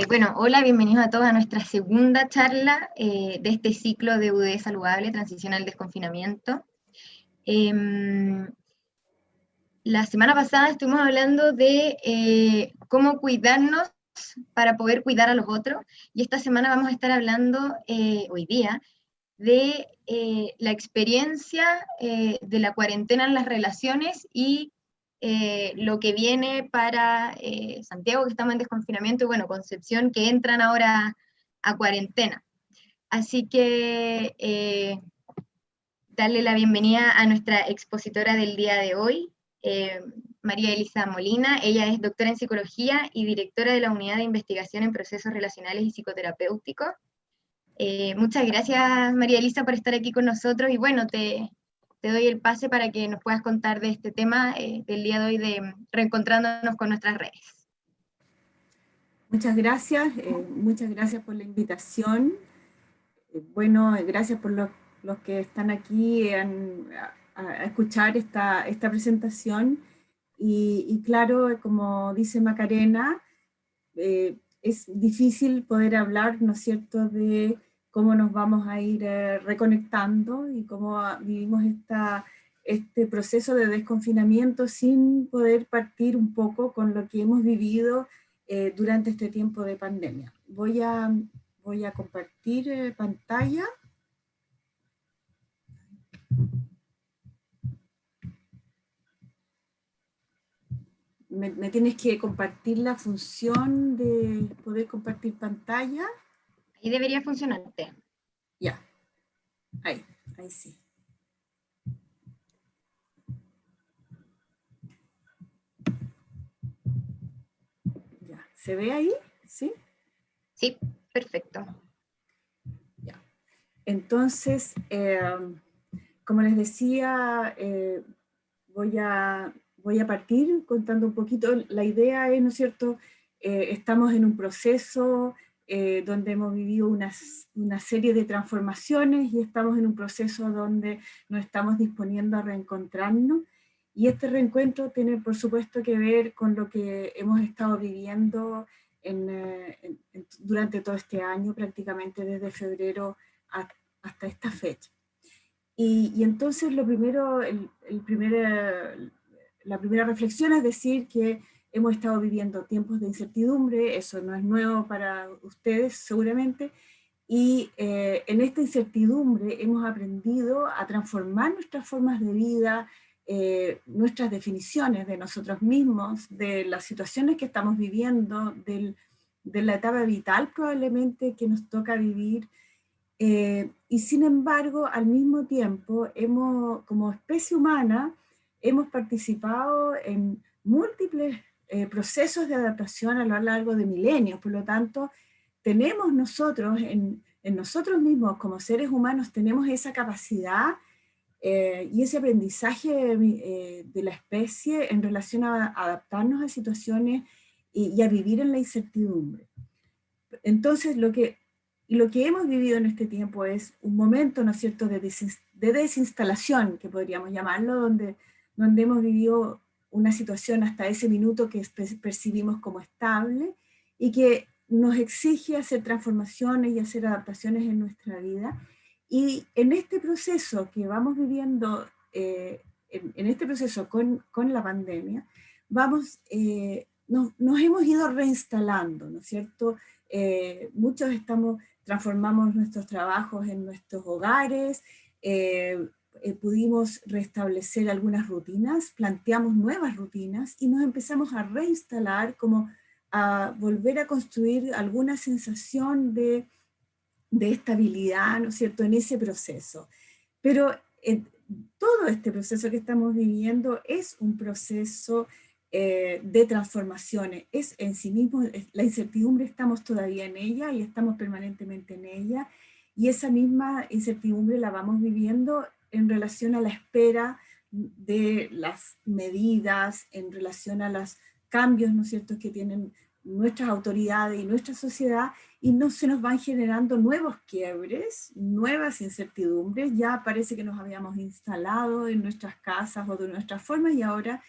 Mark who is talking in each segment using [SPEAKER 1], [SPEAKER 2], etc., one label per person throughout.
[SPEAKER 1] Bueno, hola, bienvenidos a todos a nuestra segunda charla de este ciclo de UD Saludable, Transición al Desconfinamiento. La semana pasada estuvimos hablando de cómo cuidarnos para poder cuidar a los otros, y esta semana vamos a estar hablando hoy día de la experiencia de la cuarentena en las relaciones y lo que viene para Santiago, que estamos en desconfinamiento, y bueno, Concepción, que entran ahora a cuarentena. Así que darle la bienvenida a nuestra expositora del día de hoy, María Elisa Molina. Ella es doctora en psicología y directora de la Unidad de Investigación en Procesos Relacionales y Psicoterapéuticos. Muchas gracias, María Elisa, por estar aquí con nosotros, y bueno, te doy el pase para que nos puedas contar de este tema del día de hoy, de reencontrándonos con nuestras redes.
[SPEAKER 2] Muchas gracias por la invitación. Bueno, gracias por los que están aquí a escuchar esta presentación. Y claro, como dice Macarena, es difícil poder hablar, ¿no es cierto?, de cómo nos vamos a ir reconectando y cómo vivimos este proceso de desconfinamiento sin poder partir un poco con lo que hemos vivido durante este tiempo de pandemia. Voy a compartir pantalla. Me tienes que compartir la función de poder compartir pantalla.
[SPEAKER 1] Ahí debería funcionarte.
[SPEAKER 2] Ya, ahí sí. Ya, ¿se ve ahí? ¿Sí?
[SPEAKER 1] Sí, perfecto.
[SPEAKER 2] Ya. Entonces, como les decía, voy a partir contando un poquito. La idea es, ¿no es cierto?, estamos en un proceso donde hemos vivido una serie de transformaciones y estamos en un proceso donde nos estamos disponiendo a reencontrarnos. Y este reencuentro tiene, por supuesto, que ver con lo que hemos estado viviendo durante todo este año, prácticamente desde febrero hasta esta fecha. Y entonces lo primero, la primera reflexión es decir que hemos estado viviendo tiempos de incertidumbre. Eso no es nuevo para ustedes seguramente, y en esta incertidumbre hemos aprendido a transformar nuestras formas de vida, nuestras definiciones de nosotros mismos, de las situaciones que estamos viviendo, de la etapa vital probablemente que nos toca vivir. Y sin embargo, al mismo tiempo, como especie humana, hemos participado en múltiples procesos de adaptación a lo largo de milenios. Por lo tanto, tenemos nosotros, en nosotros mismos como seres humanos, tenemos esa capacidad y ese aprendizaje de la especie en relación a adaptarnos a situaciones y a vivir en la incertidumbre. Entonces, lo que hemos vivido en este tiempo es un momento, ¿no es cierto?, de desinstalación, que podríamos llamarlo, donde hemos vivido una situación hasta ese minuto que percibimos como estable y que nos exige hacer transformaciones y hacer adaptaciones en nuestra vida. Y en este proceso que vamos viviendo, en este proceso con la pandemia, nos hemos ido reinstalando, ¿no es cierto? Muchos transformamos nuestros trabajos en nuestros hogares, pudimos restablecer algunas rutinas, planteamos nuevas rutinas y nos empezamos a reinstalar, como a volver a construir alguna sensación de estabilidad, ¿no es cierto?, en ese proceso. Pero todo este proceso que estamos viviendo es un proceso de transformaciones, es en sí mismo, la incertidumbre estamos todavía en ella y estamos permanentemente en ella, y esa misma incertidumbre la vamos viviendo en relación a la espera de las medidas, en relación a los cambios, ¿no es cierto?, que tienen nuestras autoridades y nuestra sociedad, y se nos van generando nuevos quiebres, nuevas incertidumbres. Ya parece que nos habíamos instalado en nuestras casas o de nuestras formas, y ahora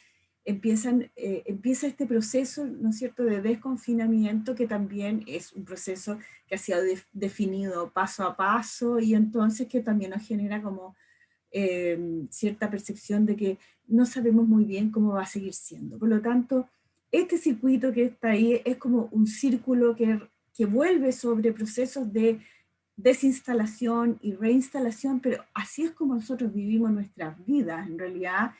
[SPEAKER 2] empieza este proceso, ¿no es cierto?, de desconfinamiento, que también es un proceso que ha sido definido paso a paso, y entonces que también nos genera como cierta percepción de que no sabemos muy bien cómo va a seguir siendo. Por lo tanto, este circuito que está ahí es como un círculo que vuelve sobre procesos de desinstalación y reinstalación, pero así es como nosotros vivimos nuestras vidas, en realidad,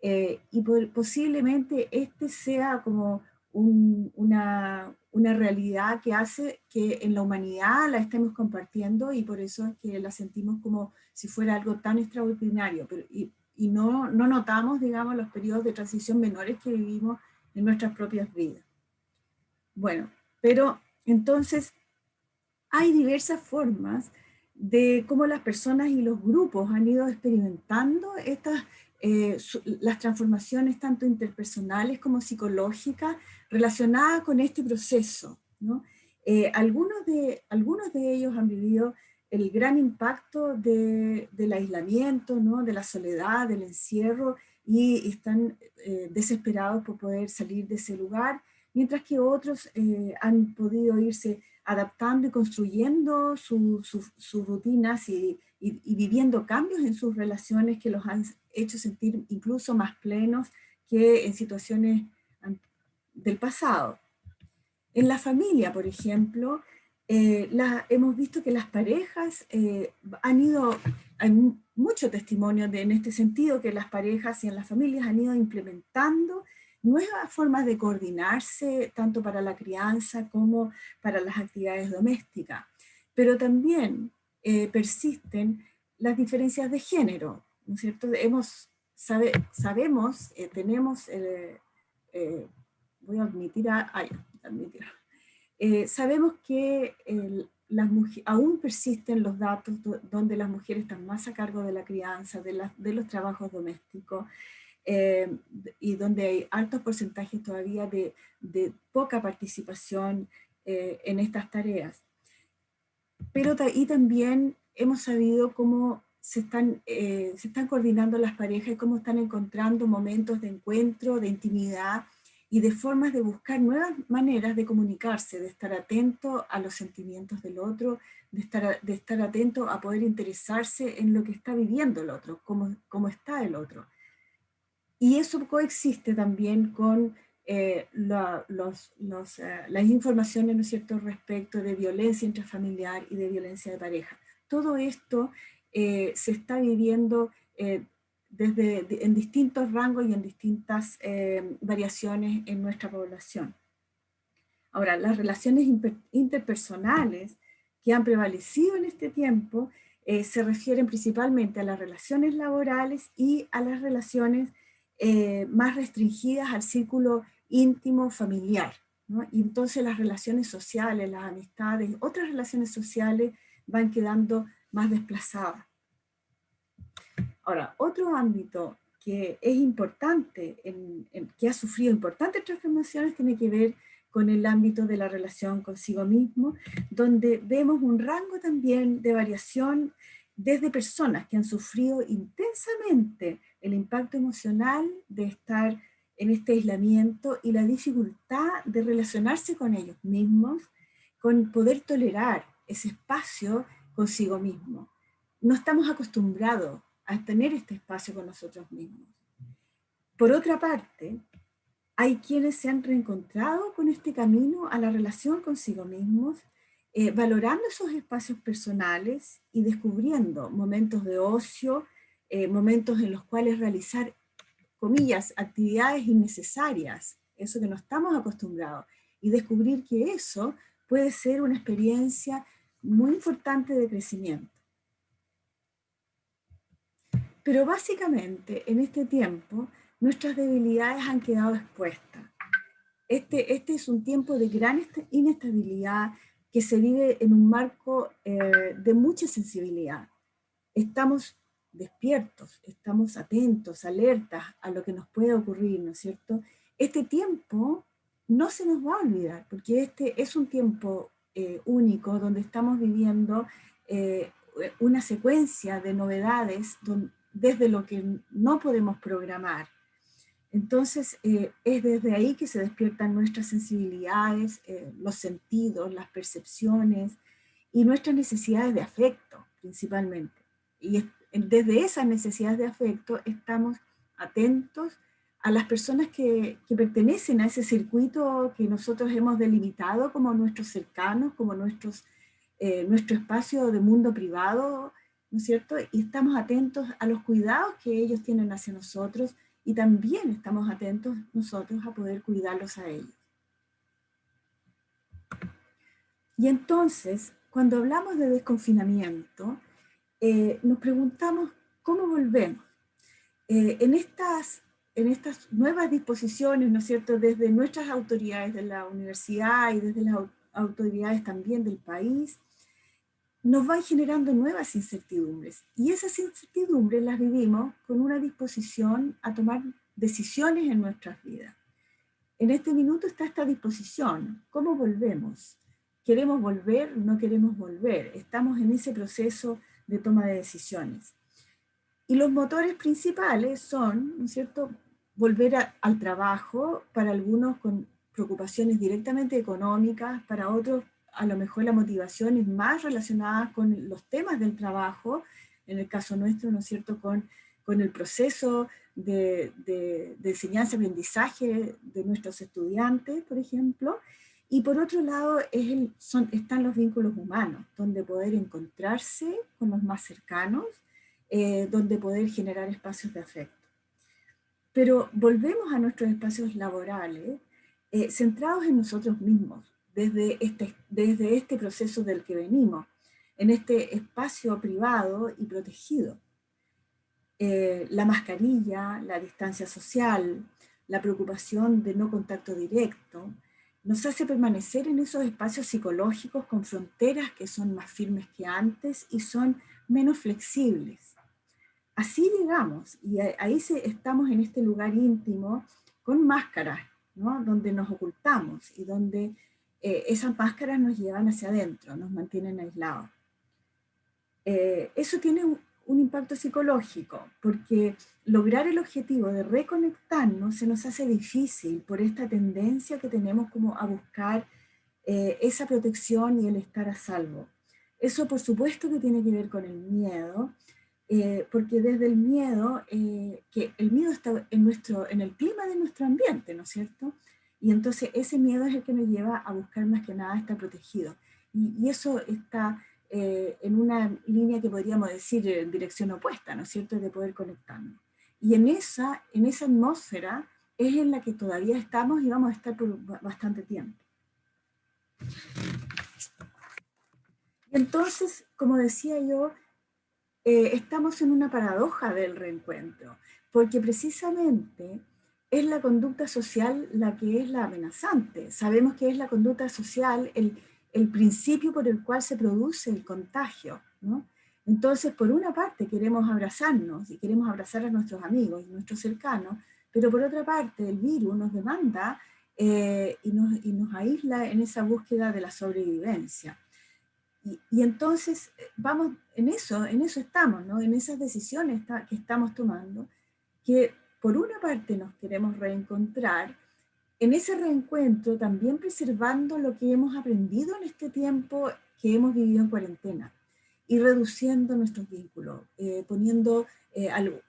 [SPEAKER 2] y posiblemente este sea como una realidad que hace que en la humanidad la estemos compartiendo, y por eso es que la sentimos como si fuera algo tan extraordinario, y no notamos, digamos, los periodos de transición menores que vivimos en nuestras propias vidas. Bueno, pero entonces hay diversas formas de cómo las personas y los grupos han ido experimentando las transformaciones tanto interpersonales como psicológicas relacionadas con este proceso, ¿no? Algunos de ellos han vivido el gran impacto del aislamiento, ¿no?, de la soledad, del encierro, y están desesperados por poder salir de ese lugar, mientras que otros han podido irse adaptando y construyendo sus rutinas y viviendo cambios en sus relaciones que los han hecho sentir incluso más plenos que en situaciones del pasado. En la familia, por ejemplo, hemos visto que las parejas hay mucho testimonio en este sentido, que las parejas y en las familias han ido implementando nuevas formas de coordinarse, tanto para la crianza como para las actividades domésticas. Pero también persisten las diferencias de género, ¿no es cierto? Sabemos, tenemos, voy a sabemos que aún persisten los datos donde las mujeres están más a cargo de la crianza, de los trabajos domésticos, y donde hay altos porcentajes todavía de poca participación en estas tareas. Pero y también hemos sabido cómo se están coordinando las parejas y cómo están encontrando momentos de encuentro, de intimidad y de formas de buscar nuevas maneras de comunicarse, de estar atento a los sentimientos del otro, de estar atento a poder interesarse en lo que está viviendo el otro, cómo está el otro. Y eso coexiste también con las informaciones, ¿no es cierto?, respecto de violencia intrafamiliar y de violencia de pareja. Todo esto se está viviendo en distintos rangos y en distintas variaciones en nuestra población. Ahora, las relaciones interpersonales que han prevalecido en este tiempo se refieren principalmente a las relaciones laborales y a las relaciones más restringidas al círculo íntimo familiar, ¿no? Y entonces las relaciones sociales, las amistades, otras relaciones sociales van quedando más desplazadas. Ahora, otro ámbito que es importante, que ha sufrido importantes transformaciones, tiene que ver con el ámbito de la relación consigo mismo, donde vemos un rango también de variación desde personas que han sufrido intensamente el impacto emocional de estar en este aislamiento y la dificultad de relacionarse con ellos mismos, con poder tolerar ese espacio consigo mismo. No estamos acostumbrados a tener este espacio con nosotros mismos. Por otra parte, hay quienes se han reencontrado con este camino a la relación consigo mismos, valorando esos espacios personales y descubriendo momentos de ocio, momentos en los cuales realizar, comillas, actividades innecesarias, eso que no estamos acostumbrados, y descubrir que eso puede ser una experiencia muy importante de crecimiento. Pero básicamente, en este tiempo, nuestras debilidades han quedado expuestas. Este es un tiempo de gran inestabilidad que se vive en un marco de mucha sensibilidad. Estamos despiertos, estamos atentos, alertas a lo que nos puede ocurrir, ¿no es cierto? Este tiempo no se nos va a olvidar, porque este es un tiempo único donde estamos viviendo una secuencia de novedades desde lo que no podemos programar. Entonces, es desde ahí que se despiertan nuestras sensibilidades, los sentidos, las percepciones y nuestras necesidades de afecto, principalmente. Y desde esas necesidades de afecto estamos atentos a las personas que pertenecen a ese circuito que nosotros hemos delimitado como nuestros cercanos, como nuestro espacio de mundo privado, ¿no es cierto? Y estamos atentos a los cuidados que ellos tienen hacia nosotros, y también estamos atentos nosotros a poder cuidarlos a ellos. Y entonces, cuando hablamos de desconfinamiento, nos preguntamos cómo volvemos. En estas nuevas disposiciones, ¿no es cierto?, desde nuestras autoridades de la universidad y desde las autoridades también del país, nos van generando nuevas incertidumbres. Y esas incertidumbres las vivimos con una disposición a tomar decisiones en nuestras vidas. En este minuto está esta disposición. ¿Cómo volvemos? ¿Queremos volver? ¿No queremos volver? Estamos en ese proceso de toma de decisiones. Y los motores principales son, ¿no es cierto?, volver al trabajo, para algunos con preocupaciones directamente económicas, para otros a lo mejor la motivación es más relacionada con los temas del trabajo, en el caso nuestro, ¿no es cierto?, con el proceso de enseñanza-aprendizaje de nuestros estudiantes, por ejemplo. Y por otro lado están los vínculos humanos, donde poder encontrarse con los más cercanos, donde poder generar espacios de afecto. Pero volvemos a nuestros espacios laborales centrados en nosotros mismos, desde este proceso del que venimos, en este espacio privado y protegido. La mascarilla, la distancia social, la preocupación de no contacto directo, nos hace permanecer en esos espacios psicológicos con fronteras que son más firmes que antes y son menos flexibles. Así llegamos, y ahí estamos en este lugar íntimo con máscaras, ¿no?, donde nos ocultamos y donde esas máscaras nos llevan hacia adentro, nos mantienen aislados. Eso tiene un impacto psicológico, porque lograr el objetivo de reconectarnos se nos hace difícil por esta tendencia que tenemos como a buscar esa protección y el estar a salvo. Eso por supuesto que tiene que ver con el miedo, porque desde el miedo, que el miedo está en el clima de nuestro ambiente, ¿no es cierto? Y entonces ese miedo es el que nos lleva a buscar más que nada estar protegido. Y eso está en una línea que podríamos decir en dirección opuesta, ¿no es cierto?, de poder conectarnos. Y en esa atmósfera es en la que todavía estamos y vamos a estar por bastante tiempo. Y entonces, como decía yo, estamos en una paradoja del reencuentro, porque precisamente es la conducta social la que es la amenazante. Sabemos que es la conducta social el principio por el cual se produce el contagio, ¿no? Entonces, por una parte queremos abrazarnos y queremos abrazar a nuestros amigos y nuestros cercanos, pero por otra parte el virus nos demanda y nos aísla en esa búsqueda de la sobrevivencia. Y entonces vamos, en eso estamos, ¿no?, en esas decisiones que estamos tomando, que por una parte nos queremos reencontrar, en ese reencuentro también preservando lo que hemos aprendido en este tiempo que hemos vivido en cuarentena y reduciendo nuestros vínculos, poniendo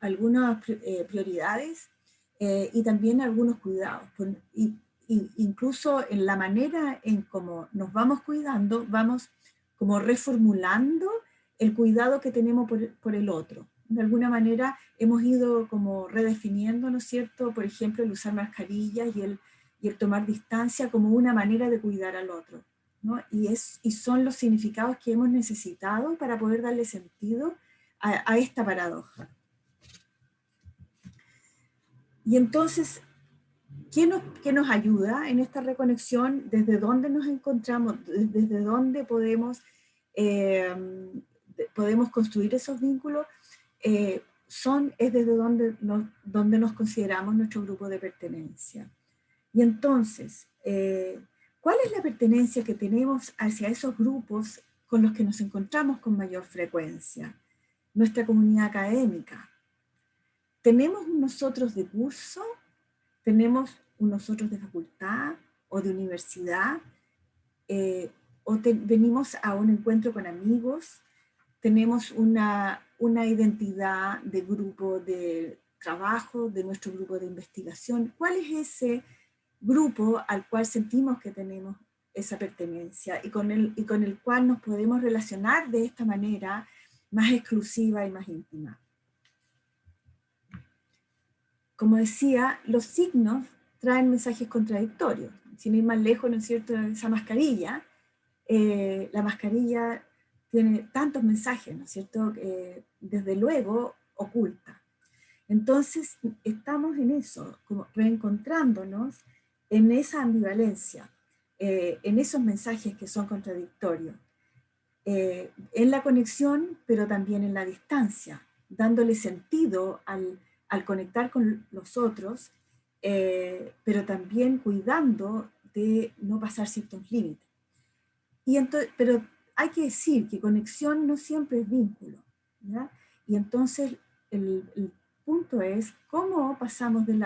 [SPEAKER 2] algunas prioridades y también algunos cuidados. Incluso en la manera en cómo nos vamos cuidando, vamos como reformulando el cuidado que tenemos por el otro. De alguna manera hemos ido como redefiniendo, ¿no es cierto?, por ejemplo, el usar mascarillas y el tomar distancia como una manera de cuidar al otro, ¿no? Y son los significados que hemos necesitado para poder darle sentido a esta paradoja. Y entonces, ¿qué nos ayuda en esta reconexión? ¿Desde dónde nos encontramos? ¿Desde dónde podemos construir esos vínculos? Es desde donde nos consideramos nuestro grupo de pertenencia. Y entonces, ¿cuál es la pertenencia que tenemos hacia esos grupos con los que nos encontramos con mayor frecuencia? Nuestra comunidad académica. ¿Tenemos nosotros de curso tenemos un nosotros de facultad o de universidad, venimos a un encuentro con amigos, tenemos una identidad de grupo de trabajo, de nuestro grupo de investigación. ¿Cuál es ese grupo al cual sentimos que tenemos esa pertenencia y con el cual nos podemos relacionar de esta manera más exclusiva y más íntima? Como decía, los signos traen mensajes contradictorios. Sin ir más lejos, ¿no es cierto?, esa mascarilla, la mascarilla tiene tantos mensajes, ¿no es cierto?, desde luego oculta. Entonces, estamos en eso, como reencontrándonos en esa ambivalencia, en esos mensajes que son contradictorios, en la conexión, pero también en la distancia, dándole sentido al conectar con los otros, pero también cuidando de no pasar ciertos límites. Pero hay que decir que conexión no siempre es vínculo, ¿ya? Y entonces el punto es cómo pasamos de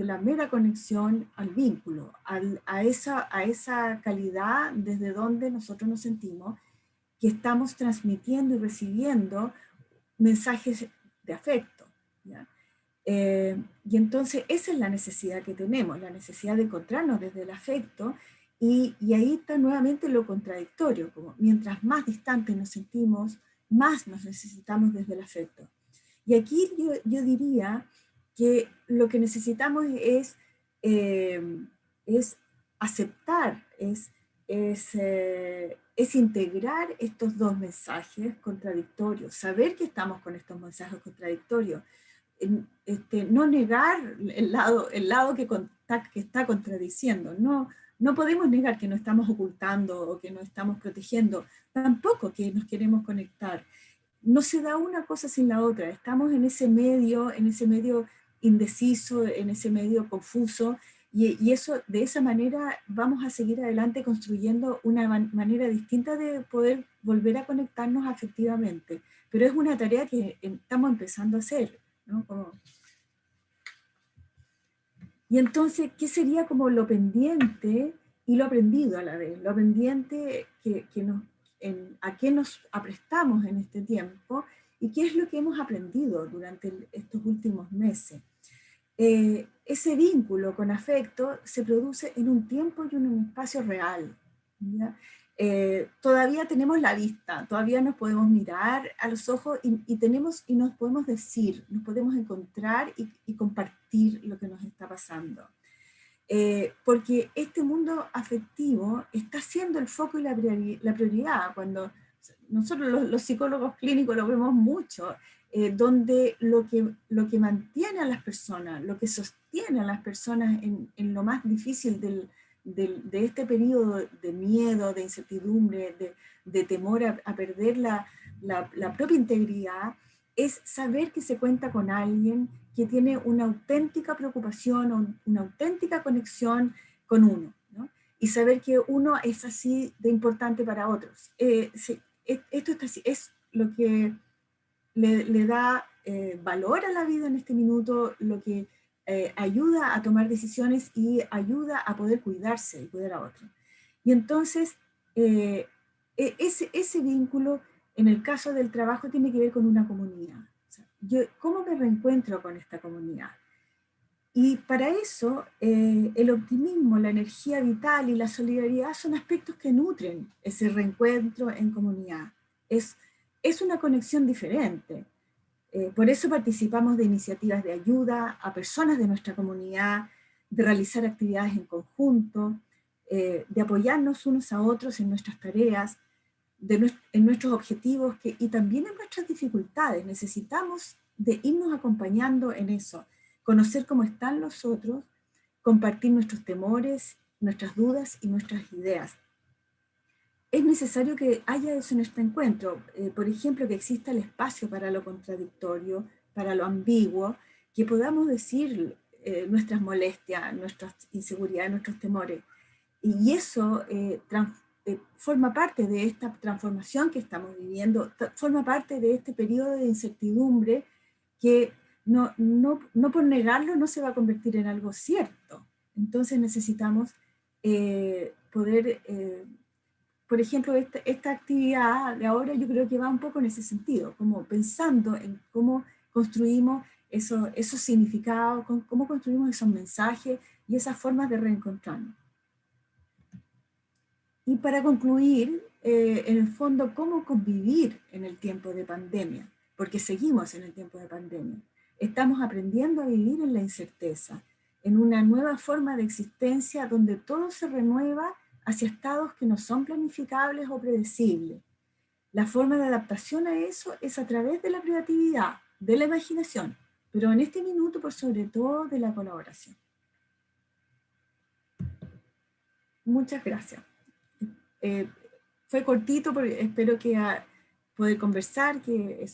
[SPEAKER 2] la mera conexión al vínculo, a esa calidad desde donde nosotros nos sentimos que estamos transmitiendo y recibiendo mensajes de afecto, ¿ya? Y entonces esa es la necesidad que tenemos, la necesidad de encontrarnos desde el afecto, y ahí está nuevamente lo contradictorio, como mientras más distantes nos sentimos, más nos necesitamos desde el afecto. Y aquí yo diría que lo que necesitamos es aceptar, es integrar estos dos mensajes contradictorios, saber que estamos con estos mensajes contradictorios, no negar el lado que está contradiciendo. No podemos negar que nos estamos ocultando o que nos estamos protegiendo, tampoco que nos queremos conectar. No se da una cosa sin la otra, estamos en ese medio indeciso, en ese medio confuso, y eso, de esa manera vamos a seguir adelante construyendo una manera distinta de poder volver a conectarnos afectivamente. Pero es una tarea que estamos empezando a hacer, ¿no? Y entonces, ¿qué sería como lo pendiente y lo aprendido a la vez? Lo pendiente a qué nos aprestamos en este tiempo y qué es lo que hemos aprendido durante estos últimos meses. Ese vínculo con afecto se produce en un tiempo y en un espacio real, ¿ya? Todavía tenemos la vista, todavía nos podemos mirar a los ojos y nos podemos decir, nos podemos encontrar y compartir lo que nos está pasando. Porque este mundo afectivo está siendo el foco y la prioridad. Cuando nosotros los psicólogos clínicos lo vemos mucho, donde lo que mantiene a las personas, lo que sostiene a las personas en lo más difícil de este periodo de miedo, de incertidumbre, de temor a perder la propia integridad, es saber que se cuenta con alguien que tiene una auténtica preocupación, una auténtica conexión con uno, ¿no? Y saber que uno es así de importante para otros. Esto es lo que le da valor a la vida en este minuto, lo que ayuda a tomar decisiones y ayuda a poder cuidarse y cuidar a otros. Y entonces, ese vínculo, en el caso del trabajo, tiene que ver con una comunidad. O sea, ¿cómo me reencuentro con esta comunidad? Y para eso, el optimismo, la energía vital y la solidaridad son aspectos que nutren ese reencuentro en comunidad. Es una conexión diferente. Por eso participamos de iniciativas de ayuda a personas de nuestra comunidad, de realizar actividades en conjunto, de apoyarnos unos a otros en nuestras tareas, en nuestros objetivos y también en nuestras dificultades. Necesitamos de irnos acompañando en eso, conocer cómo están los otros, compartir nuestros temores, nuestras dudas y nuestras ideas. Es necesario que haya eso en este encuentro, por ejemplo, que exista el espacio para lo contradictorio, para lo ambiguo, que podamos decir nuestras molestias, nuestras inseguridades, nuestros temores. Y eso forma parte de esta transformación que estamos viviendo, forma parte de este periodo de incertidumbre que no por negarlo no se va a convertir en algo cierto. Entonces necesitamos poder, por ejemplo, esta actividad de ahora yo creo que va un poco en ese sentido, como pensando en cómo construimos esos significados, cómo construimos esos mensajes y esas formas de reencontrarnos. Y para concluir, en el fondo, cómo convivir en el tiempo de pandemia, porque seguimos en el tiempo de pandemia. Estamos aprendiendo a vivir en la incerteza, en una nueva forma de existencia donde todo se renueva hacia estados que no son planificables o predecibles. La forma de adaptación a eso es a través de la creatividad, de la imaginación, pero en este minuto por sobre todo de la colaboración. Muchas gracias. Eh, Fue cortito, pero espero que poder conversar, que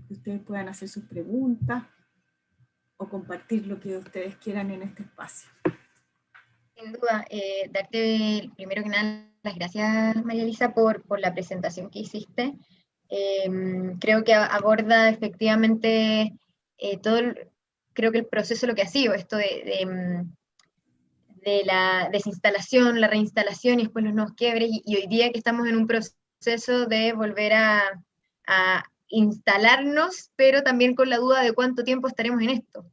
[SPEAKER 2] ustedes puedan hacer sus preguntas o compartir lo que ustedes quieran en este espacio.
[SPEAKER 1] Sin duda, darte primero que nada las gracias, María Elisa, por la presentación que hiciste. Creo que aborda efectivamente creo que el proceso lo que ha sido, esto de la desinstalación, la reinstalación y después los nuevos quiebres, y hoy día que estamos en un proceso de volver a instalarnos, pero también con la duda de cuánto tiempo estaremos en esto.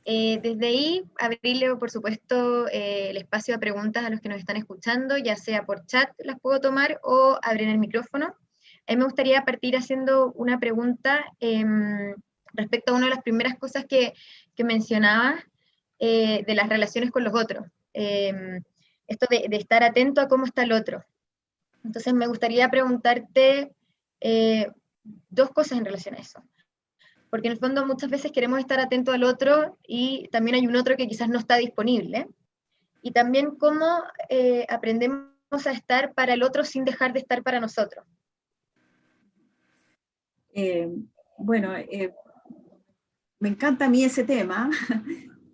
[SPEAKER 1] Desde ahí, abrirle, por supuesto, el espacio a preguntas a los que nos están escuchando, ya sea por chat las puedo tomar o abrir el micrófono. A mí me gustaría partir haciendo una pregunta respecto a una de las primeras cosas que mencionabas de las relaciones con los otros. Esto de estar atento a cómo está el otro. Entonces me gustaría preguntarte dos cosas en relación a eso. Porque en el fondo muchas veces queremos estar atentos al otro y también hay un otro que quizás no está disponible. Y también cómo aprendemos a estar para el otro sin dejar de estar para nosotros.
[SPEAKER 2] Bueno, me encanta a mí ese tema,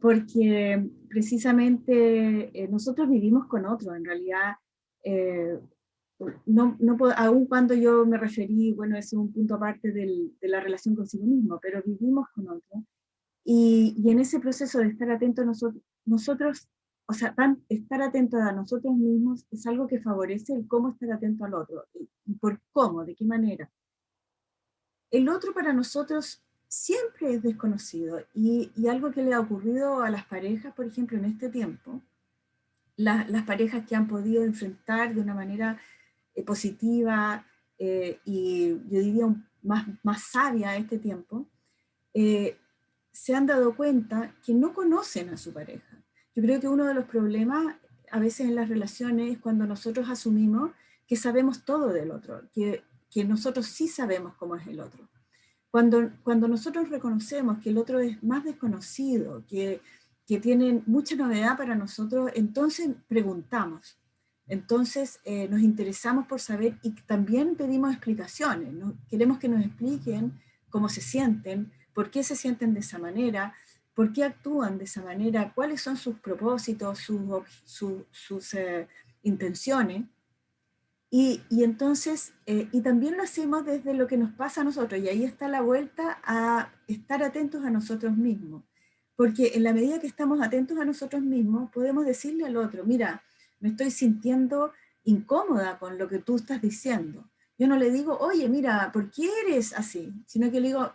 [SPEAKER 2] porque precisamente nosotros vivimos con otros, en realidad, aun cuando yo me referí, bueno, eso es un punto aparte de la relación consigo mismo, pero vivimos con otros, y en ese proceso de estar atentos nosotros, o sea, estar atentos a nosotros mismos es algo que favorece el cómo estar atento al otro, y por cómo, de qué manera. El otro para nosotros siempre es desconocido y algo que le ha ocurrido a las parejas, por ejemplo, en este tiempo, las parejas que han podido enfrentar de una manera positiva y yo diría más sabia este tiempo, se han dado cuenta que no conocen a su pareja. Yo creo que uno de los problemas a veces en las relaciones es cuando nosotros asumimos que sabemos todo del otro, que nosotros sí sabemos cómo es el otro. Cuando nosotros reconocemos que el otro es más desconocido, que tiene mucha novedad para nosotros, entonces preguntamos. Entonces nos interesamos por saber y también pedimos explicaciones, ¿no? Queremos que nos expliquen cómo se sienten, por qué se sienten de esa manera, por qué actúan de esa manera, cuáles son sus propósitos, sus intenciones. Y entonces, y también lo hacemos desde lo que nos pasa a nosotros, y ahí está la vuelta a estar atentos a nosotros mismos, porque en la medida que estamos atentos a nosotros mismos, podemos decirle al otro, mira, me estoy sintiendo incómoda con lo que tú estás diciendo. Yo no le digo, oye, mira, ¿por qué eres así? Sino que le digo,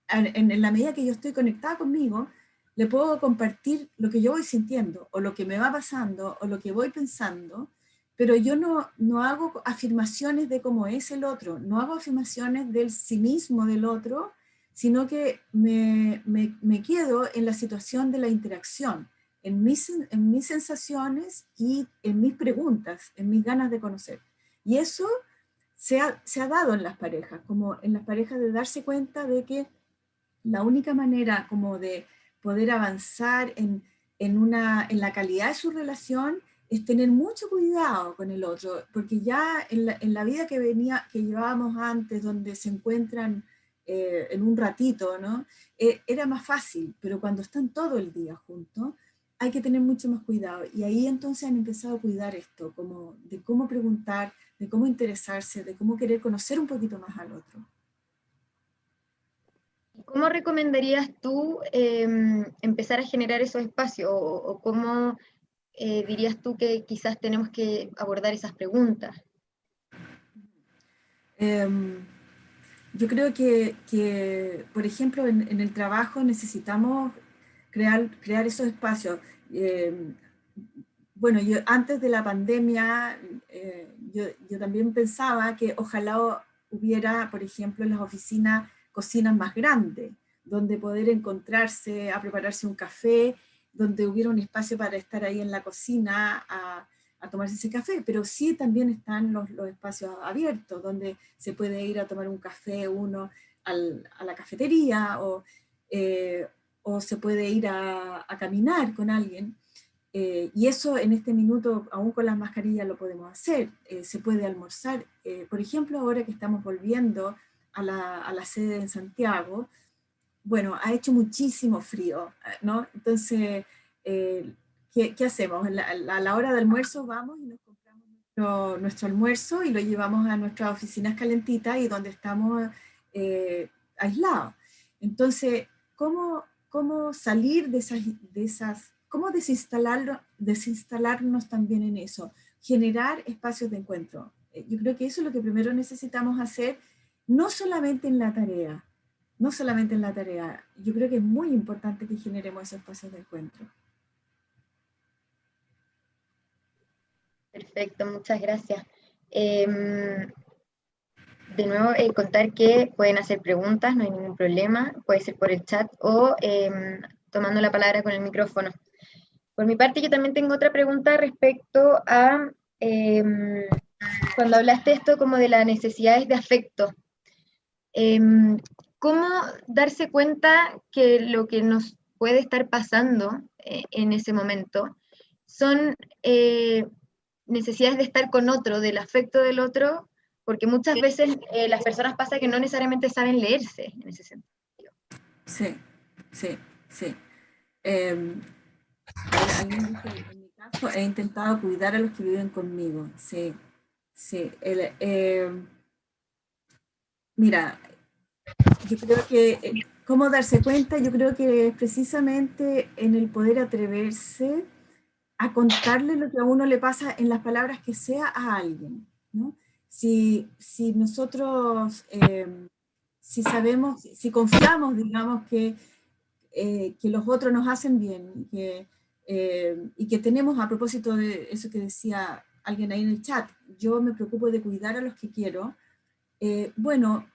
[SPEAKER 2] en la medida que yo estoy conectada conmigo, le puedo compartir lo que yo voy sintiendo, o lo que me va pasando, o lo que voy pensando, pero yo no hago afirmaciones de cómo es el otro, no hago afirmaciones del sí mismo del otro, sino que me quedo en la situación de la interacción, en mis sensaciones y en mis preguntas, en mis ganas de conocer. Y eso se ha dado en las parejas, como en las parejas de darse cuenta de que la única manera como de poder avanzar en la calidad de su relación es tener mucho cuidado con el otro, porque ya en la vida que llevábamos antes, donde se encuentran en un ratito, ¿no? Era más fácil, pero cuando están todo el día juntos, hay que tener mucho más cuidado. Y ahí entonces han empezado a cuidar esto, como de cómo preguntar, de cómo interesarse, de cómo querer conocer un poquito más al otro.
[SPEAKER 1] ¿Cómo recomendarías tú empezar a generar esos espacios? ¿O cómo dirías tú que quizás tenemos que abordar esas preguntas?
[SPEAKER 2] Em, yo creo por ejemplo, en el trabajo necesitamos crear esos espacios. Em, bueno, yo antes de la pandemia, yo también pensaba que ojalá hubiera, por ejemplo, en las oficinas, cocinas más grandes, donde poder encontrarse a prepararse un café, donde hubiera un espacio para estar ahí en la cocina a tomarse ese café, pero sí también están los espacios abiertos, donde se puede ir a tomar un café uno a la cafetería eh, o se puede ir a caminar con alguien. Y eso en este minuto, aún con las mascarillas, lo podemos hacer. Se puede almorzar. Por ejemplo, ahora que estamos volviendo a la sede en Santiago, bueno, ha hecho muchísimo frío, ¿no? Entonces, ¿qué hacemos? A la hora de almuerzo vamos y nos compramos nuestro almuerzo y lo llevamos a nuestras oficinas calentitas y donde estamos aislados. Entonces, ¿cómo salir cómo desinstalarnos también en eso? Generar espacios de encuentro. Yo creo que eso es lo que primero necesitamos hacer, no solamente en la tarea, no solamente en la tarea. Yo creo que es muy importante que generemos esos espacios de encuentro.
[SPEAKER 1] Perfecto, muchas gracias. De nuevo, contar que pueden hacer preguntas, no hay ningún problema, puede ser por el chat o tomando la palabra con el micrófono. Por mi parte, yo también tengo otra pregunta respecto a cuando hablaste esto como de las necesidades de afecto. ¿Cómo darse cuenta que lo que nos puede estar pasando en ese momento son necesidades de estar con otro, del afecto del otro? Porque muchas veces las personas pasa que no necesariamente saben leerse en ese sentido.
[SPEAKER 2] Sí, sí, sí. Eh, Alguien dice, en mi caso, he intentado cuidar a los que viven conmigo. Sí, sí. Mira, yo creo que, ¿cómo darse cuenta? Yo creo que es precisamente en el poder atreverse a contarle lo que a uno le pasa en las palabras que sea a alguien, ¿no? Si nosotros, si sabemos, si confiamos, digamos, que los otros nos hacen bien y que tenemos, a propósito de eso que decía alguien ahí en el chat, yo me preocupo de cuidar a los que quiero, bueno,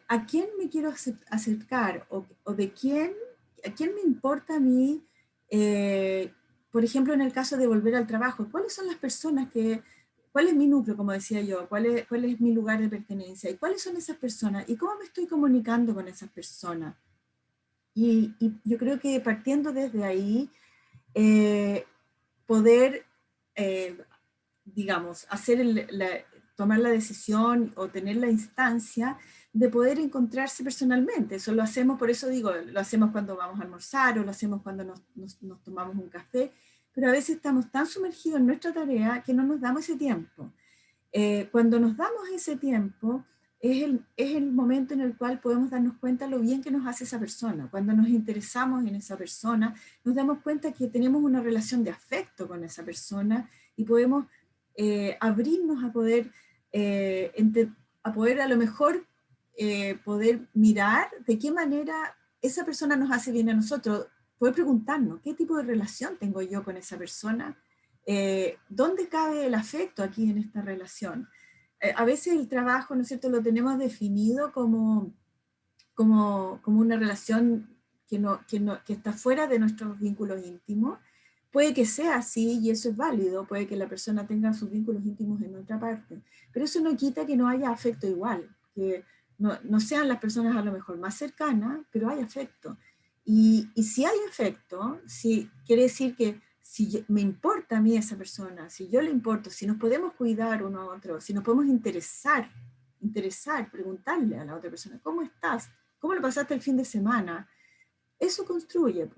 [SPEAKER 2] ¿a quién me quiero acercar o de a quién me importa a mí? Por ejemplo, en el caso de volver al trabajo, ¿cuáles son las personas cuál es mi núcleo, como decía yo, cuál es mi lugar de pertenencia y cuáles son esas personas y cómo me estoy comunicando con esas personas? Y yo creo que partiendo desde ahí, eh, poder, eh, digamos, tomar la decisión o tener la instancia de poder encontrarse personalmente. Eso lo hacemos, por eso digo, lo hacemos cuando vamos a almorzar o lo hacemos cuando nos tomamos un café, pero a veces estamos tan sumergidos en nuestra tarea que no nos damos ese tiempo. Cuando nos damos ese tiempo, es el momento en el cual podemos darnos cuenta lo bien que nos hace esa persona. Cuando nos interesamos en esa persona, nos damos cuenta que tenemos una relación de afecto con esa persona y podemos abrirnos a poder a lo mejor poder mirar de qué manera esa persona nos hace bien a nosotros, poder preguntarnos qué tipo de relación tengo yo con esa persona, dónde cabe el afecto aquí en esta relación. A veces el trabajo, ¿no es cierto?, lo tenemos definido como una relación que está fuera de nuestros vínculos íntimos. Puede que sea así y eso es válido, puede que la persona tenga sus vínculos íntimos en otra parte, pero eso no quita que no haya afecto igual, que no sean las personas a lo mejor más cercanas, pero hay afecto. Y si hay afecto, si, quiere decir que si me importa a mí esa persona, si yo le importo, si nos podemos cuidar uno a otro, si nos podemos preguntarle a la otra persona, ¿cómo estás? ¿Cómo lo pasaste el fin de semana? Eso construye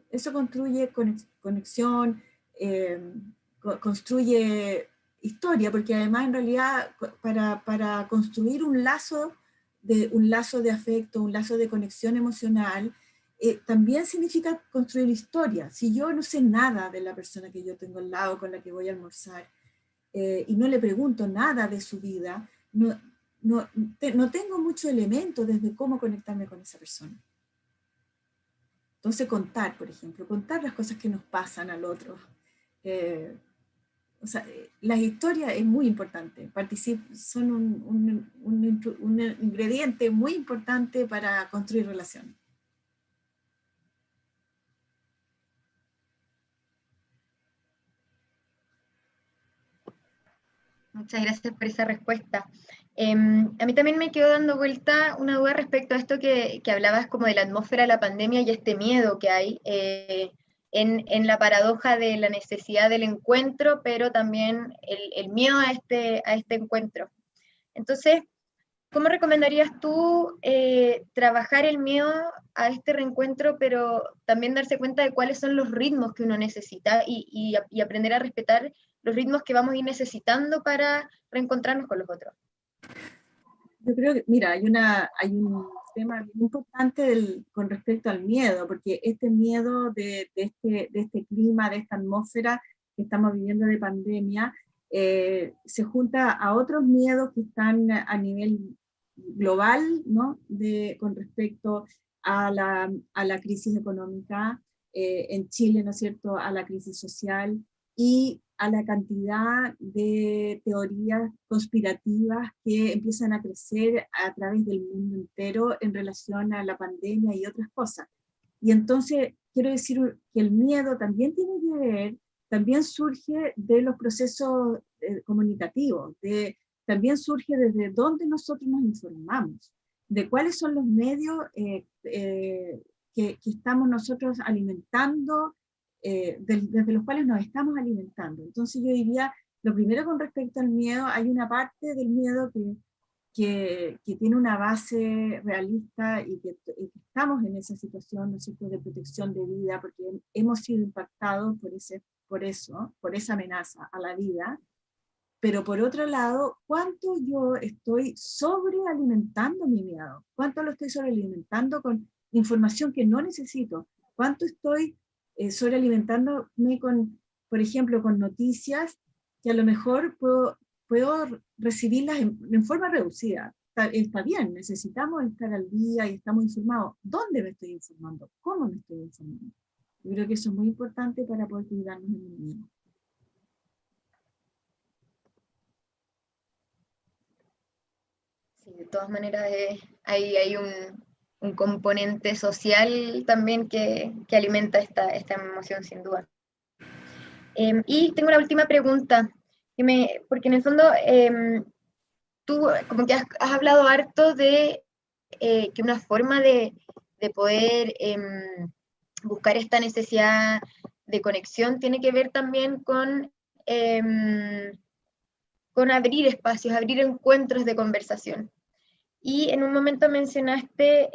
[SPEAKER 2] conexión, construye historia, porque además en realidad para construir un lazo de un lazo de afecto, un lazo de conexión emocional, también significa construir historia. Si yo no sé nada de la persona que yo tengo al lado, con la que voy a almorzar, y no le pregunto nada de su vida, no tengo mucho elemento desde cómo conectarme con esa persona. Entonces contar, por ejemplo, contar las cosas que nos pasan al otro. O sea, las historias es muy importante, son un ingrediente muy importante para construir relaciones.
[SPEAKER 1] Muchas gracias por esa respuesta. A mí también me quedó dando vuelta una duda respecto a esto que hablabas como de la atmósfera de la pandemia y este miedo que hay en la paradoja de la necesidad del encuentro, pero también el miedo a este encuentro. Entonces, ¿cómo recomendarías tú trabajar el miedo a este reencuentro, pero también darse cuenta de cuáles son los ritmos que uno necesita y aprender a respetar los ritmos que vamos a ir necesitando para reencontrarnos con los otros?
[SPEAKER 2] Yo creo que, mira, hay un tema muy importante con respecto al miedo, porque este miedo de este clima, de esta atmósfera que estamos viviendo de pandemia, se junta a otros miedos que están a nivel global, ¿no? Con respecto a la crisis económica en Chile, ¿no es cierto?, a la crisis social y a la cantidad de teorías conspirativas que empiezan a crecer a través del mundo entero en relación a la pandemia y otras cosas. Y entonces quiero decir que el miedo también tiene que ver, también surge de los procesos comunicativos, también surge desde dónde nosotros nos informamos, de cuáles son los medios que estamos nosotros alimentando, desde los cuales nos estamos alimentando. Entonces yo diría, lo primero con respecto al miedo, hay una parte del miedo que tiene una base realista y que estamos en esa situación, ¿no es cierto?, de protección de vida, porque hemos sido impactados por esa amenaza a la vida. Pero por otro lado, ¿cuánto yo estoy sobrealimentando mi miedo? ¿Cuánto lo estoy sobrealimentando con información que no necesito? ¿Cuánto estoy sobrealimentándome con, por ejemplo, con noticias que a lo mejor puedo recibirlas en forma reducida? Está bien, necesitamos estar al día y estamos informados. ¿Dónde me estoy informando? ¿Cómo me estoy informando? Yo creo que eso es muy importante para poder cuidarnos en el miedo.
[SPEAKER 1] Sí, de todas maneras hay un componente social también que alimenta esta emoción, sin duda. Y tengo la última pregunta, porque en el fondo tú como que has hablado harto de que una forma de poder buscar esta necesidad de conexión tiene que ver también con abrir espacios, abrir encuentros de conversación. Y en un momento mencionaste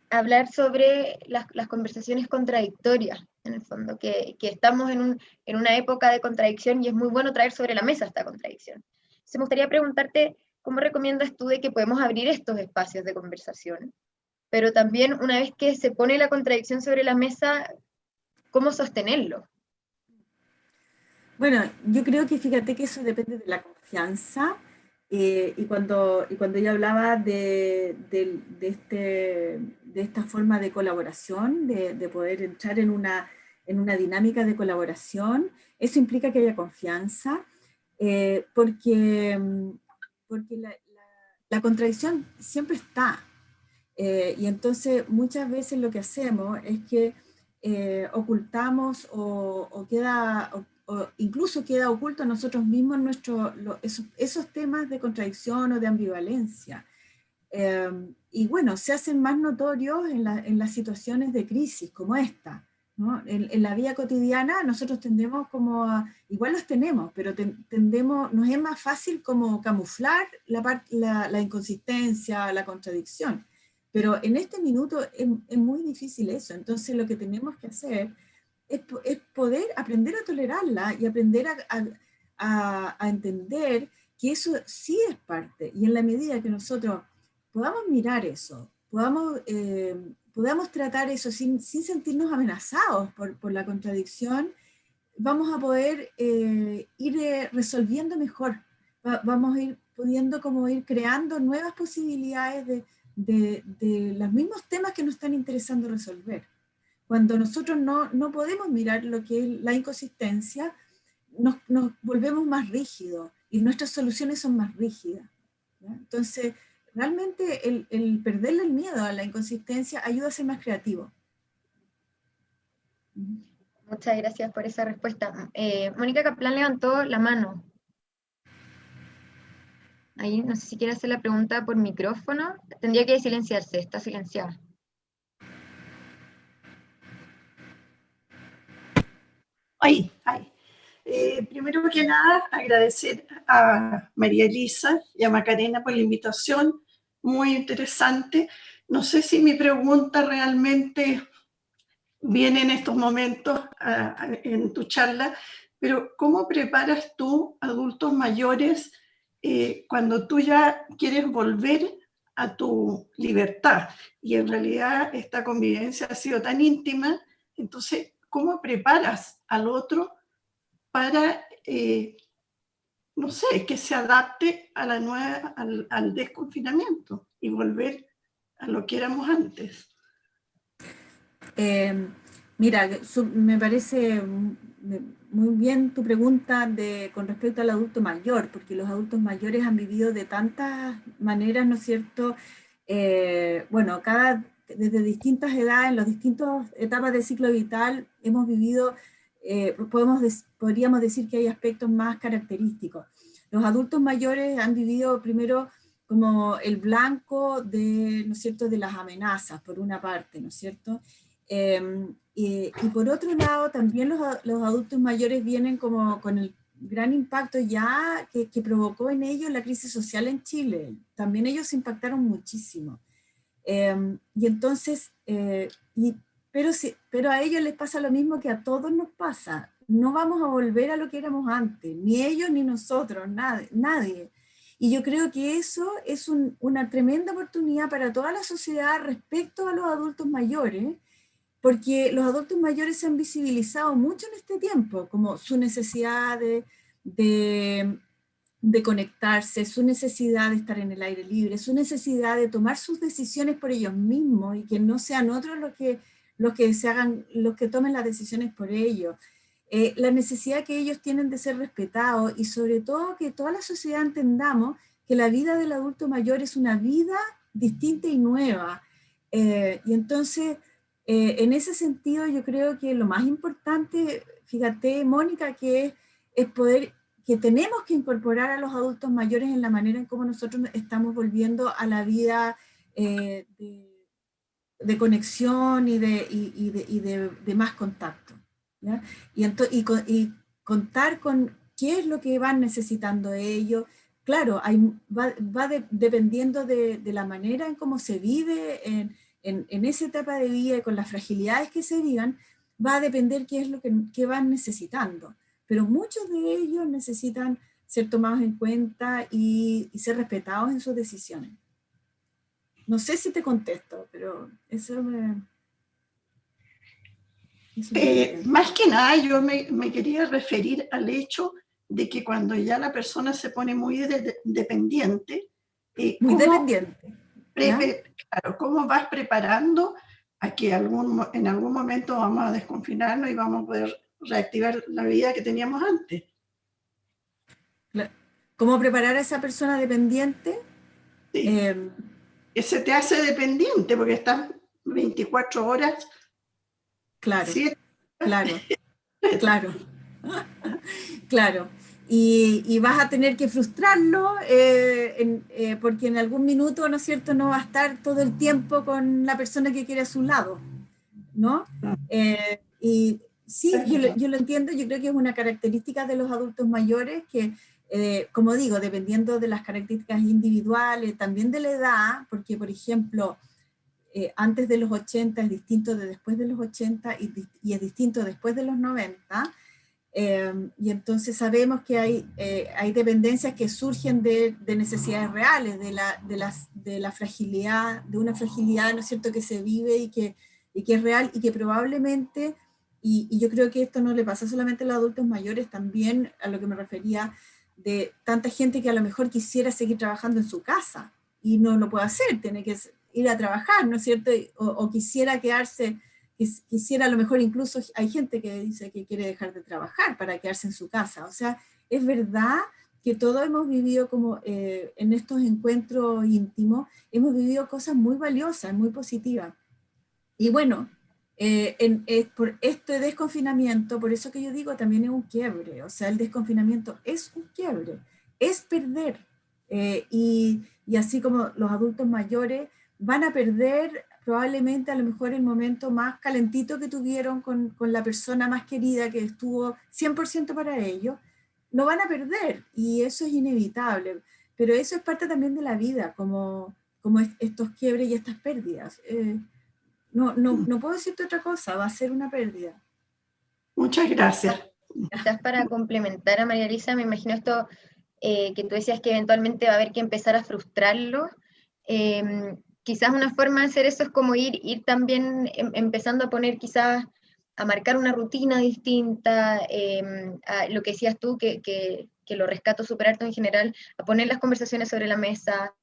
[SPEAKER 1] hablar sobre las conversaciones contradictorias, en el fondo, que estamos en una época de contradicción y es muy bueno traer sobre la mesa esta contradicción. Entonces, me gustaría preguntarte, ¿cómo recomiendas tú de que podemos abrir estos espacios de conversación? Pero también, una vez que se pone la contradicción sobre la mesa, ¿cómo sostenerlo?
[SPEAKER 2] Bueno, yo creo que fíjate que eso depende de la confianza. Y cuando yo hablaba de esta forma de colaboración, de poder entrar en una dinámica de colaboración, eso implica que haya confianza, porque la contradicción siempre está. Y entonces muchas veces lo que hacemos es que ocultamos o incluso queda oculto a nosotros mismos esos temas de contradicción o de ambivalencia. Y bueno, se hacen más notorios en las situaciones de crisis como esta, ¿no? En la vida cotidiana nosotros tendemos igual los tenemos, pero nos es más fácil como camuflar la inconsistencia, la contradicción. Pero en este minuto es muy difícil eso. Entonces lo que tenemos que hacer es poder aprender a tolerarla y aprender a entender que eso sí es parte, y en la medida que nosotros podamos mirar eso, podamos tratar eso sin sentirnos amenazados por la contradicción, vamos a poder ir resolviendo mejor, vamos a ir pudiendo como ir creando nuevas posibilidades de los mismos temas que nos están interesando resolver. Cuando nosotros no podemos mirar lo que es la inconsistencia, nos volvemos más rígidos y nuestras soluciones son más rígidas, ¿ya? Entonces, realmente el perderle el miedo a la inconsistencia ayuda a ser más creativo.
[SPEAKER 1] Muchas gracias por esa respuesta. Mónica Kaplan levantó la mano. Ahí no sé si quiere hacer la pregunta por micrófono. Tendría que silenciarse, está silenciada.
[SPEAKER 3] Ahí. Primero que nada, agradecer a María Elisa y a Macarena por la invitación, muy interesante. No sé si mi pregunta realmente viene en estos momentos en tu charla, pero ¿cómo preparas tú adultos mayores cuando tú ya quieres volver a tu libertad? Y en realidad esta convivencia ha sido tan íntima, entonces, ¿cómo preparas al otro para, no sé, que se adapte a la nueva, al desconfinamiento y volver a lo que éramos antes?
[SPEAKER 2] Mira, me parece muy bien tu pregunta con respecto al adulto mayor, porque los adultos mayores han vivido de tantas maneras, ¿no es cierto? Bueno, desde distintas edades, en las distintas etapas del ciclo vital, hemos vivido, podríamos decir que hay aspectos más característicos. Los adultos mayores han vivido primero como el blanco ¿no es cierto?, de las amenazas, por una parte, ¿no es cierto? Y por otro lado, también los adultos mayores vienen como con el gran impacto ya que provocó en ellos la crisis social en Chile. También ellos se impactaron muchísimo. Y entonces, pero a ellos les pasa lo mismo que a todos nos pasa. No vamos a volver a lo que éramos antes, ni ellos ni nosotros, nadie. Y yo creo que eso es una tremenda oportunidad para toda la sociedad respecto a los adultos mayores, porque los adultos mayores se han visibilizado mucho en este tiempo, como su necesidad de conectarse, su necesidad de estar en el aire libre, su necesidad de tomar sus decisiones por ellos mismos y que no sean otros los que tomen las decisiones por ellos. La necesidad que ellos tienen de ser respetados y sobre todo que toda la sociedad entendamos que la vida del adulto mayor es una vida distinta y nueva. Y entonces, en ese sentido, yo creo que lo más importante, fíjate, Mónica, que es poder, que tenemos que incorporar a los adultos mayores en la manera en cómo nosotros estamos volviendo a la vida de conexión y de más contacto, ¿ya? Y contar con qué es lo que van necesitando ellos. Claro, dependiendo de la manera en cómo se vive en esa etapa de vida y con las fragilidades que se vivan, va a depender qué es lo que van necesitando. Pero muchos de ellos necesitan ser tomados en cuenta y ser respetados en sus decisiones. No sé si te contesto, pero eso me...
[SPEAKER 3] Más que nada, yo me quería referir al hecho de que cuando ya la persona se pone muy dependiente,
[SPEAKER 2] muy dependiente.
[SPEAKER 3] Claro, ¿cómo vas preparando a que en algún momento vamos a desconfinarnos y vamos a poder reactivar la vida que teníamos antes?
[SPEAKER 2] ¿Cómo preparar a esa persona dependiente?
[SPEAKER 3] Sí. Que se te hace dependiente porque estás 24 horas.
[SPEAKER 2] Claro,
[SPEAKER 3] ¿sí?
[SPEAKER 2] claro. Y vas a tener que frustrarlo porque en algún minuto, ¿no es cierto?, no va a estar todo el tiempo con la persona que quiere a su lado, ¿no? Y sí, yo lo entiendo, yo creo que es una característica de los adultos mayores que, como digo, dependiendo de las características individuales, también de la edad, porque, por ejemplo, antes de los 80 es distinto de después de los 80 y es distinto después de los 90, Y entonces sabemos que hay dependencias que surgen de necesidades reales, de la fragilidad, de una fragilidad, ¿no es cierto?, que se vive y que es real y que probablemente, y yo creo que esto no le pasa solamente a los adultos mayores, también a lo que me refería, de tanta gente que a lo mejor quisiera seguir trabajando en su casa y no lo puede hacer, tiene que ir a trabajar, ¿no es cierto?, o quisiera quedarse, quisiera a lo mejor, incluso hay gente que dice que quiere dejar de trabajar para quedarse en su casa. O sea, es verdad que todos hemos vivido como en estos encuentros íntimos, hemos vivido cosas muy valiosas, muy positivas. Y bueno, por este desconfinamiento, por eso que yo digo, también es un quiebre. O sea, el desconfinamiento es un quiebre, es perder. Y así como los adultos mayores van a perder probablemente a lo mejor el momento más calentito que tuvieron con la persona más querida que estuvo 100% para ellos, lo van a perder y eso es inevitable. Pero eso es parte también de la vida, como estos quiebres y estas pérdidas. No puedo decirte otra cosa, va a ser una pérdida.
[SPEAKER 3] Muchas gracias.
[SPEAKER 1] Quizás para complementar a María Elisa, me imagino esto que tú decías que eventualmente va a haber que empezar a frustrarlo. Quizás una forma de hacer eso es como ir también empezando a poner quizás, a marcar una rutina distinta, a lo que decías tú, que lo rescato súper harto en general, a poner las conversaciones sobre la mesa,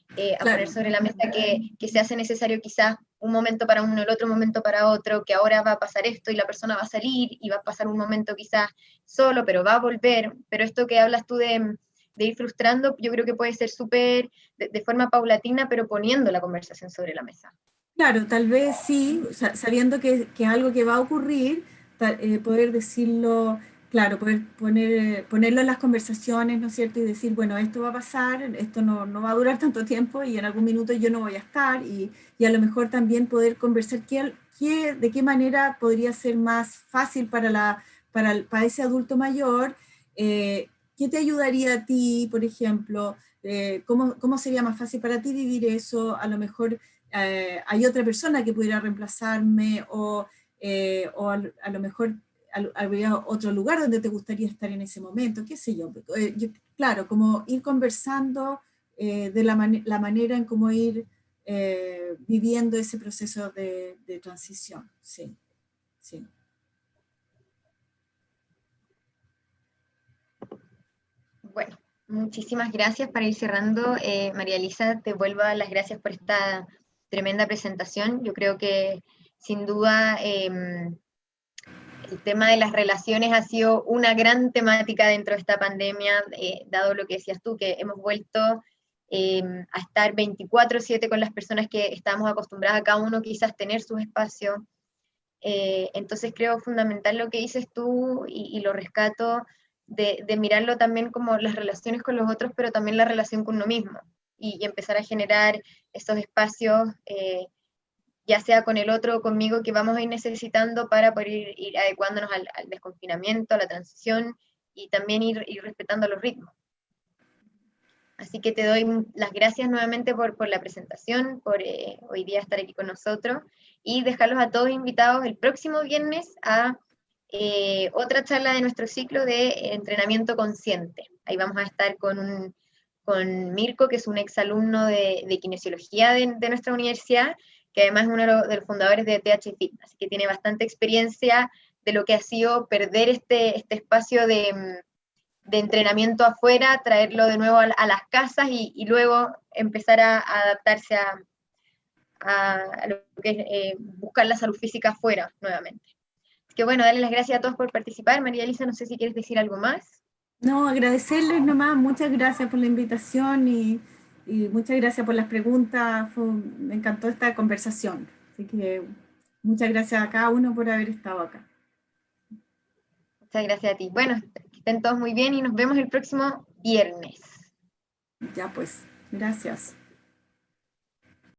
[SPEAKER 1] a
[SPEAKER 2] Claro.
[SPEAKER 1] poner sobre la mesa que se hace necesario quizás un momento para uno, el otro momento para otro, que ahora va a pasar esto y la persona va a salir y va a pasar un momento quizás solo, pero va a volver. Pero esto que hablas tú de ir frustrando, yo creo que puede ser súper de forma paulatina, pero poniendo la conversación sobre la mesa.
[SPEAKER 2] Claro, tal vez sí, sabiendo que es algo que va a ocurrir, poder decirlo, claro, poder ponerlo en las conversaciones, ¿no es cierto? Y decir, bueno, esto va a pasar, esto no va a durar tanto tiempo y en algún minuto yo no voy a estar y a lo mejor también poder conversar de qué manera podría ser más fácil para ese adulto mayor, qué te ayudaría a ti, por ejemplo, cómo sería más fácil para ti vivir eso, a lo mejor hay otra persona que pudiera reemplazarme o a lo mejor habría otro lugar donde te gustaría estar en ese momento, qué sé yo. Claro, como ir conversando de la manera en cómo ir viviendo ese proceso de transición. Sí, sí.
[SPEAKER 1] Bueno, muchísimas gracias para ir cerrando. María Elisa, te vuelvo a dar las gracias por esta tremenda presentación. Yo creo que sin duda el tema de las relaciones ha sido una gran temática dentro de esta pandemia, dado lo que decías tú, que hemos vuelto a estar 24/7 con las personas que estábamos acostumbradas a cada uno quizás tener sus espacios. Entonces creo fundamental lo que dices tú y lo rescato de mirarlo también como las relaciones con los otros, pero también la relación con uno mismo y empezar a generar estos espacios, ya sea con el otro o conmigo, que vamos a ir necesitando para poder ir adecuándonos al desconfinamiento, a la transición y también ir respetando los ritmos. Así que te doy las gracias nuevamente por la presentación, por hoy día estar aquí con nosotros y dejarlos a todos invitados el próximo viernes a otra charla de nuestro ciclo de entrenamiento consciente. Ahí vamos a estar con Mirko, que es un exalumno de kinesiología de nuestra universidad, que además es uno de los fundadores de TH Fit, así que tiene bastante experiencia de lo que ha sido perder este espacio de entrenamiento afuera, traerlo de nuevo a las casas y luego empezar a adaptarse a lo que es buscar la salud física afuera nuevamente. Así que bueno, darle las gracias a todos por participar. María Elisa, no sé si quieres decir algo más.
[SPEAKER 2] No, agradecerles nomás, muchas gracias por la invitación y muchas gracias por las preguntas, me encantó esta conversación, así que muchas gracias a cada uno por haber estado acá.
[SPEAKER 1] Muchas gracias a ti. Bueno, que estén todos muy bien y nos vemos el próximo viernes.
[SPEAKER 2] Ya pues, gracias.